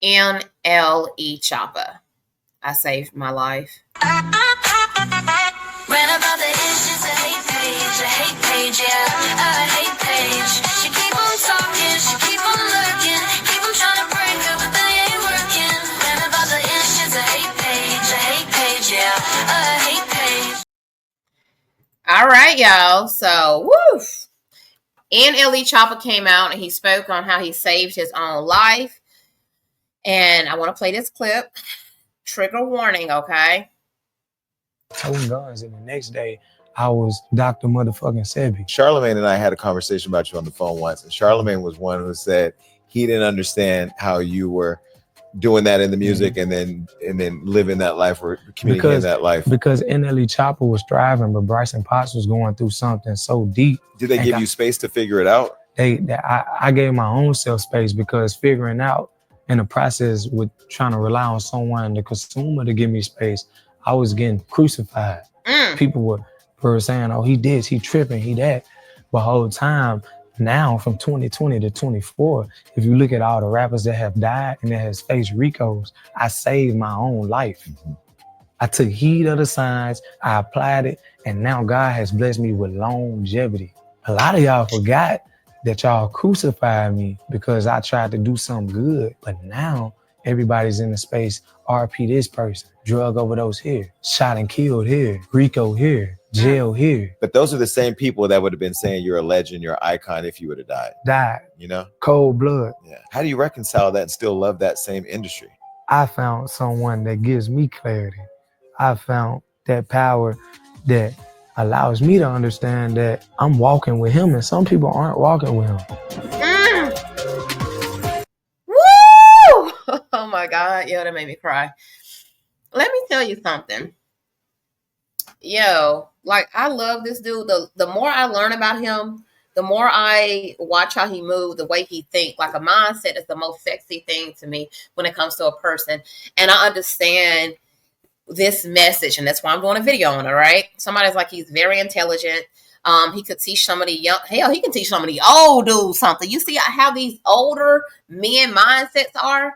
NLE Choppa. I saved my life. Rant about the ish, it's a hate page, yeah, a hate page. She keep on talking, she keep on looking, keep on trying to break up, but they ain't working. Rant about the ish, it's a hate page, yeah, a hate page. All right, y'all. So, woo. NLE Choppa came out and he spoke on how he saved his own life. And I want to play this clip. Trigger warning, okay? Toting guns, and the next day I was Dr. Motherfucking Sebi. Charlemagne and I had a conversation about you on the phone once, and Charlemagne was one who said he didn't understand how you were doing that in the music and then living that life or communicating that life. Because NLE Choppa was thriving, but Bryson Potts was going through something so deep. Did they give you space to figure it out? I gave my own self space, because figuring out in the process with trying to rely on someone, the consumer, to give me space, I was getting crucified. People were saying, oh, he this, he tripping, he that. But the whole time, now from 2020 to 24, if you look at all the rappers that have died and that has faced RICOs, I saved my own life. I took heed of the signs, I applied it, and now God has blessed me with longevity. A lot of y'all forgot that y'all crucified me because I tried to do something good, but now everybody's in the space, RP this person, drug overdose here, shot and killed here, RICO here, jail here. But those are the same people that would have been saying you're a legend, you're an icon if you would have died. Died. Cold blood. Yeah. How do you reconcile that and still love that same industry? I found someone that gives me clarity. I found that power that allows me to understand that I'm walking with him and some people aren't walking with him. Woo! Oh my God. Yo, that made me cry. Let me tell you something. Yo, like, I love this dude. The more I learn about him, the more I watch how he moves, the way he thinks. Like, a mindset is the most sexy thing to me when it comes to a person. And I understand this message, and that's why I'm doing a video on it, right? Somebody's like, he's very intelligent. He could teach some of the young, hell, he can teach some of the old dudes something. You see how these older men mindsets are?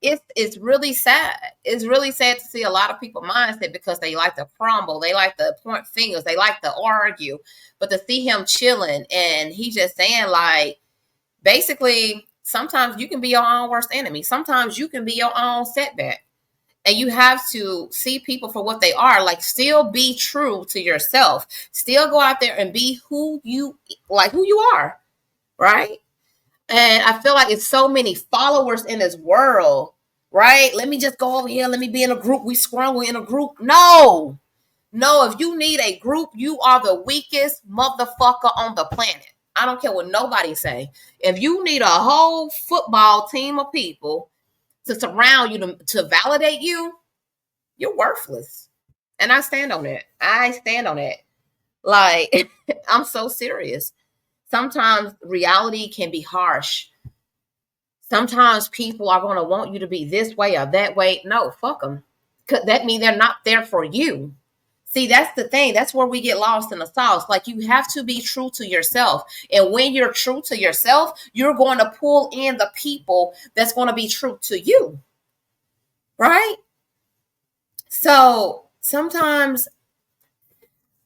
It's really sad. It's really sad to see a lot of people mindset because they like to crumble. They like to point fingers. They like to argue. But to see him chilling and he just saying, like, basically, sometimes you can be your own worst enemy. Sometimes you can be your own setback. And you have to see people for what they are. Like, still be true to yourself. Still go out there and be who you are, right? And I feel like it's so many followers in this world, right? Let me just go over here. Let me be in a group. We scramble in a group. No, if you need a group, you are the weakest motherfucker on the planet. I don't care what nobody say. If you need a whole football team of people to surround you, to validate you, you're worthless. And I stand on that. Like, I'm so serious. Sometimes reality can be harsh. Sometimes people are going to want you to be this way or that way. No, fuck them. That means they're not there for you. See, that's the thing. That's where we get lost in the sauce. Like, you have to be true to yourself. And when you're true to yourself, you're going to pull in the people that's going to be true to you. Right? So sometimes,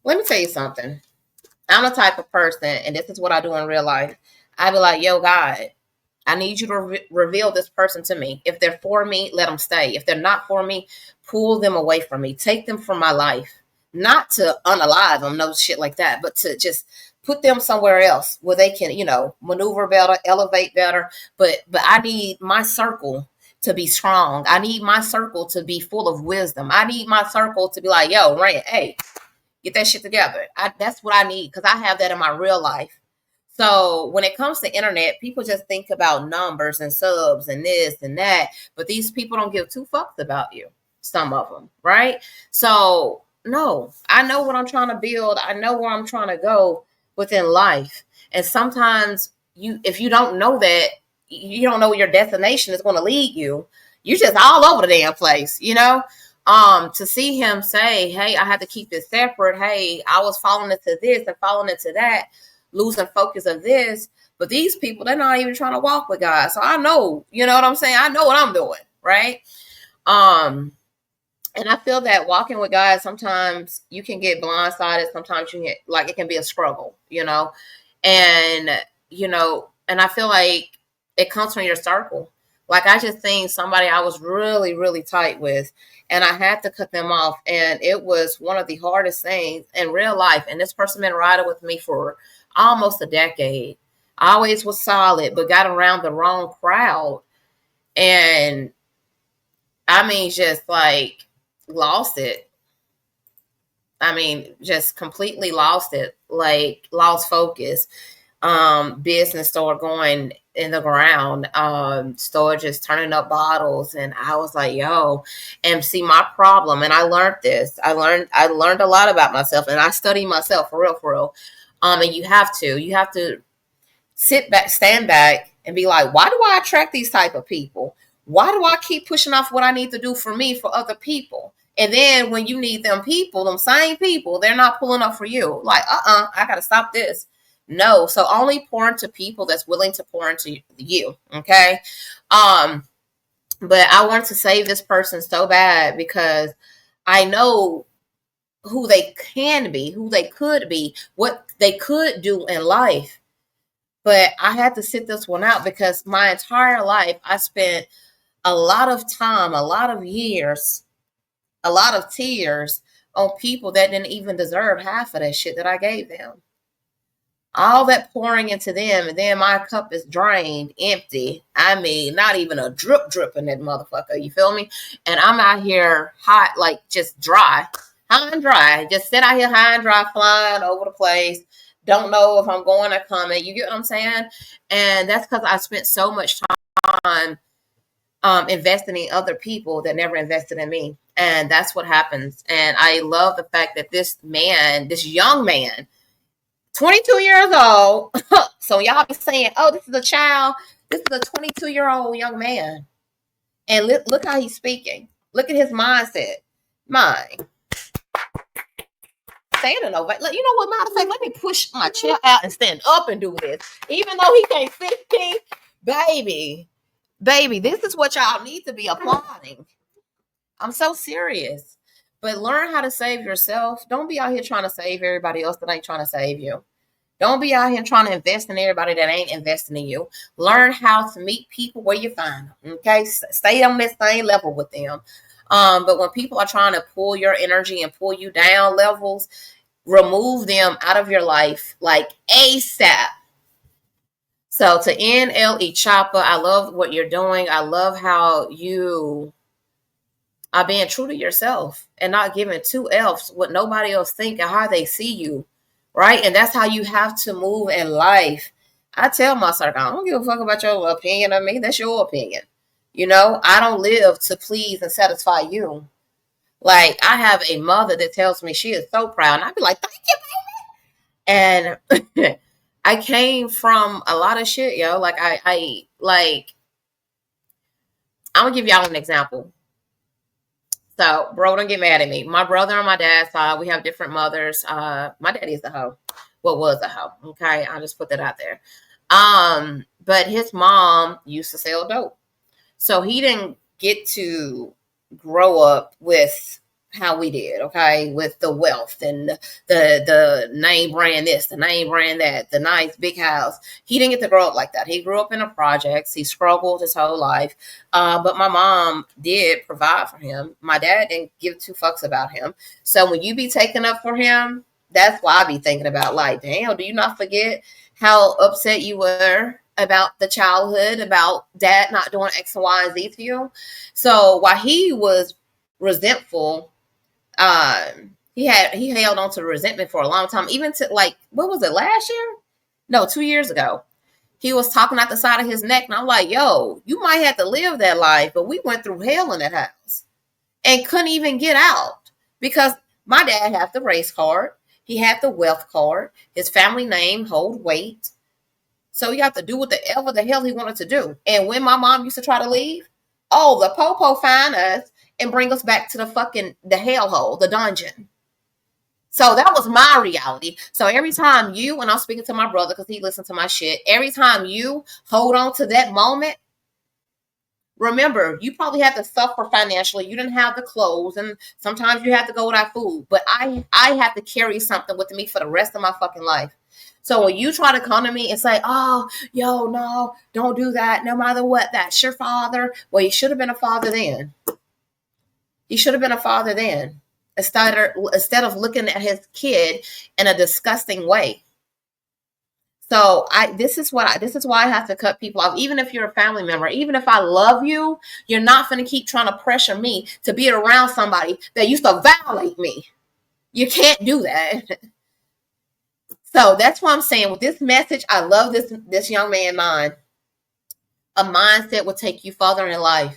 let me tell you something. I'm the type of person, and this is what I do in real life. I be like, yo, God, I need you to reveal this person to me. If they're for me, let them stay. If they're not for me, pull them away from me. Take them from my life. Not to unalive them, no shit like that, but to just put them somewhere else where they can, maneuver better, elevate better. But I need my circle to be strong. I need my circle to be full of wisdom. I need my circle to be like, yo, Rant, hey, get that shit together. That's what I need, because I have that in my real life. So when it comes to internet, people just think about numbers and subs and this and that, but these people don't give two fucks about you, some of them, right? So no, I know what I'm trying to build. I know where I'm trying to go within life. And sometimes if you don't know that, you don't know where your destination is going to lead you. You're just all over the damn place, to see him say, hey, I had to keep this separate. Hey, I was falling into this and falling into that, losing focus of this. But these people, they're not even trying to walk with God. So I know, you know what I'm saying? I know what I'm doing, right? And I feel that walking with God, sometimes you can get blindsided. Sometimes you get, like, it can be a struggle, you know? And, you know, and I feel like it comes from your circle. Like, I just seen somebody I was really, really tight with, and I had to cut them off. And it was one of the hardest things in real life. And this person been riding with me for almost a decade. I always was solid, but got around the wrong crowd. And I mean, just like lost it. I mean, just completely lost it, like lost focus. Business started going in the ground, started just turning up bottles. And I was like, yo, and see my problem. And I learned this. I learned a lot about myself, and I study myself for real, for real. And you have to sit back, stand back, and be like, why do I attract these type of people? Why do I keep pushing off what I need to do for me for other people? And then when you need them people, them same people, they're not pulling up for you. Like, I got to stop this. No. So only pour into people that's willing to pour into you. Okay. But I want to save this person so bad because I know who they can be, who they could be, what they could do in life. But I had to sit this one out because my entire life I spent a lot of time, a lot of years, a lot of tears on people that didn't even deserve half of that shit that I gave them. All that pouring into them, and then my cup is drained, empty. I mean, not even a drip in that motherfucker. You feel me? And I'm out here hot, like just dry, high and dry. Just sit out here high and dry, flying over the place. Don't know if I'm going or coming. You get what I'm saying? And that's because I spent so much time investing in other people that never invested in me. And that's what happens. And I love the fact that this man, this young man, 22 years old. So y'all be saying, oh, this is a child. This is a 22-year-old young man. And look how he's speaking. Look at his mindset. Mine. Standing over. You know what, matter of fact, let me push my chair out and stand up and do this. Even though he can't fit me, baby, this is what y'all need to be applauding. I'm so serious. But learn how to save yourself. Don't be out here trying to save everybody else that ain't trying to save you. Don't be out here trying to invest in everybody that ain't investing in you. Learn how to meet people where you find them. Okay, stay on that same level with them. But when people are trying to pull your energy and pull you down levels, remove them out of your life like ASAP. So to NLE Choppa, I love what you're doing. I love how you are being true to yourself and not giving two F's what nobody else think or how they see you, right? And that's how you have to move in life. I tell my circle, I don't give a fuck about your opinion of me. That's your opinion. You know, I don't live to please and satisfy you. Like, I have a mother that tells me she is so proud, and I'd be like, thank you, baby. And I came from a lot of shit, yo. Like, I'm gonna give y'all an example. So, bro, don't get mad at me. My brother on my dad's side, we have different mothers. My daddy is a hoe. Well, was a hoe. Okay, I'll just put that out there. But his mom used to sell dope. So he didn't get to grow up with how we did, okay, with the wealth and the name brand this, the name brand that, the nice big house. He didn't get to grow up like that. He grew up in the projects. He struggled his whole life. But my mom did provide for him. My dad didn't give two fucks about him. So when you be taking up for him, that's why I be thinking about, like, damn, do you not forget how upset you were about the childhood, about dad not doing X and Y and Z to you? So while he was resentful, he held on to resentment for a long time, even to, like, what was it, last year? No, 2 years ago. He was talking out the side of his neck, and I'm like, yo, you might have to live that life, but we went through hell in that house and couldn't even get out because my dad had the race card. He had the wealth card. His family name hold weight. So he had to do whatever the hell he wanted to do. And when my mom used to try to leave, oh, the popo find us and bring us back to the hellhole, the dungeon. So that was my reality. So every time you, and I'm speaking to my brother because he listened to my shit, every time you hold on to that moment, remember, you probably had to suffer financially. You didn't have the clothes, and sometimes you have to go without food. But I have to carry something with me for the rest of my fucking life. So when you try to come to me and say, oh, yo, no, don't do that, no matter what, that's your father. Well, he should have been a father then. He should have been a father then. Instead of looking at his kid in a disgusting way. So this is why I have to cut people off. Even if you're a family member, even if I love you, you're not going to keep trying to pressure me to be around somebody that used to violate me. You can't do that. So that's why I'm saying with this message, I love this young man mind. A mindset will take you further in life.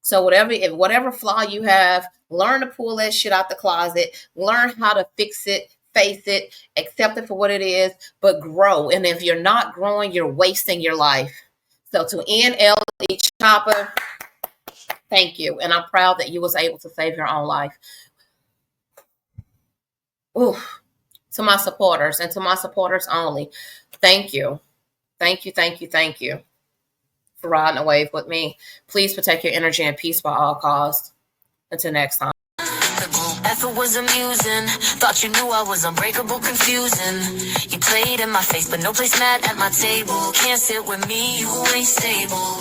So whatever flaw you have, learn to pull that shit out the closet. Learn how to fix it, face it, accept it for what it is, but grow. And if you're not growing, you're wasting your life. So to NLE Choppa, thank you. And I'm proud that you was able to save your own life. Ooh. To my supporters and to my supporters only, thank you. Thank you, thank you, thank you for riding a wave with me. Please protect your energy and peace by all costs. Until next time. Effort was amusing. Thought you knew I was unbreakable, confusing. You played in my face, but no place mad at my table. Can't sit with me, you ain't stable.